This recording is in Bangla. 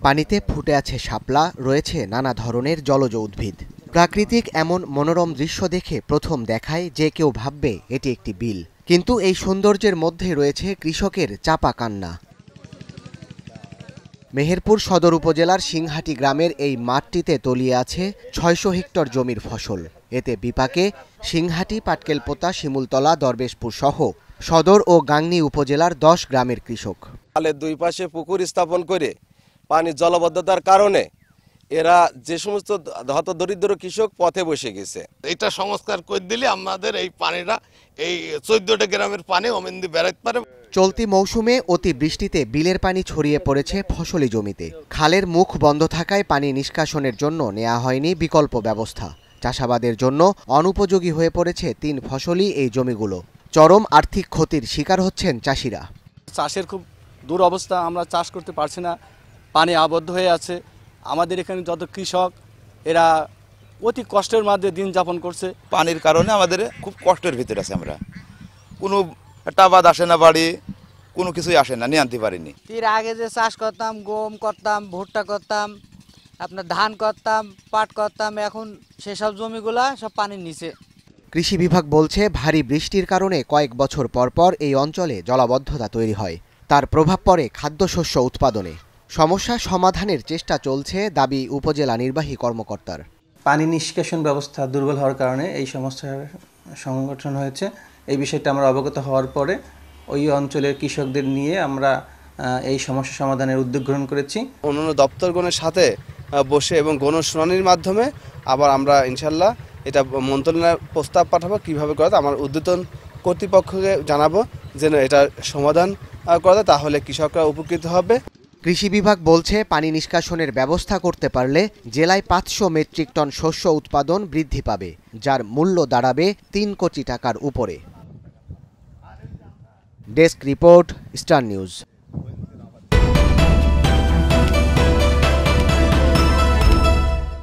পানিতে ফুটে আছে শাপলা, রয়েছে নানা ধরনের জলজ উদ্ভিদ। প্রাকৃতিক এমন মনোরম দৃশ্য দেখে প্রথম দেখায় যে কেউ ভাববে এটি একটি বিল, কিন্তু এই সৌন্দর্যের মধ্যে রয়েছে কৃষকের চাপা কান্না। মেহেরপুর সদর উপজেলার সিংহাটি গ্রামের এই মাঠটিতে তলিয়ে আছে ৬০০ হেক্টর জমির ফসল। এতে বিপাকে সিংহাটি, পাটকেলপোতা, শিমুলতলা, দরবেশপুর সহ সদর ও গাংনী উপজেলার ১০ গ্রামের কৃষক। খালের দুই পাশে পুকুর স্থাপন করে পানির জলাবদ্ধতার কারণে এরা যে সমস্ত হতদরিদ্র কৃষক পথে বসে গেছে। এটা সংস্কার করে দিলে আমাদের এই পানিটা, এই ১৪টা গ্রামের পানি অমেন্দি বেড়াতে পারে। চলতি মৌসুমে অতি বৃষ্টিতে বিলের পানি ছড়িয়ে পড়েছে ফসলি জমিতে। খালের মুখ বন্ধ থাকায় পানি নিষ্কাশনের জন্য নেওয়া হয়নি বিকল্প ব্যবস্থা। চাষাবাদের জন্য অনুপযোগী হয়ে পড়েছে ৩ ফসলি এই জমিগুলো। চরম আর্থিক ক্ষতির শিকার হচ্ছেন চাষিরা। চাষের খুব দুরবস্থা, আমরা চাষ করতে পারছি না, পানি আবদ্ধ হয়ে আছে। আমাদের এখানে যত কৃষক এরা অতি কষ্টের মধ্যে দিন যাপন করছে। পানির কারণে আমাদের খুব কষ্টের ভিতরে আছে। আমরা কোনো টাবাদ আসে না, বাড়ি কোনো কিছুই আসে না, নিয়ে আনতে পারিনি। এর আগে যে চাষ করতাম, গম করতাম, ভুট্টা করতাম, আপনার ধান করতাম, পাট করতাম, এখন সেসব জমিগুলা সব পানির নিচে। কৃষি বিভাগ বলছে ভারী বৃষ্টির কারণে কয়েক বছর পর পর এই অঞ্চলে জলাবদ্ধতা তৈরি হয়। তার প্রভাব পড়ে খাদ্যশস্য উৎপাদনে। সমস্যা সমাধানের চেষ্টা চলছে, দাবি উপজেলা নির্বাহী কর্মকর্তার। পানি নিষ্কাশন ব্যবস্থা দুর্বল হওয়ার কারণে এই সমস্যার সংগঠন হয়েছে। এই বিষয়টা আমরা অবগত হওয়ার পরে ওই অঞ্চলের কৃষকদের নিয়ে আমরা এই সমস্যা সমাধানের উদ্যোগ গ্রহণ করেছি। অন্যান্য দপ্তরগণের সাথে বসে এবং গণশুনানির মাধ্যমে আবার আমরা ইনশাল্লাহ এটা মন্ত্রণালয়ের প্রস্তাব পাঠাবো কীভাবে করা যায়। আমার ঊর্ধ্বতন কর্তৃপক্ষকে জানাবো যেন এটা সমাধান করা যায়, তাহলে কৃষকরা উপকৃত হবে। কৃষি বিভাগ বলছে পানি নিষ্কাশনের ব্যবস্থা করতে পারলে জেলায় ৫০০ মেট্রিক টন শস্য উৎপাদন বৃদ্ধি পাবে, যার মূল্য দাঁড়াবে ৩ কোটি টাকার উপরে। Desk report, star news.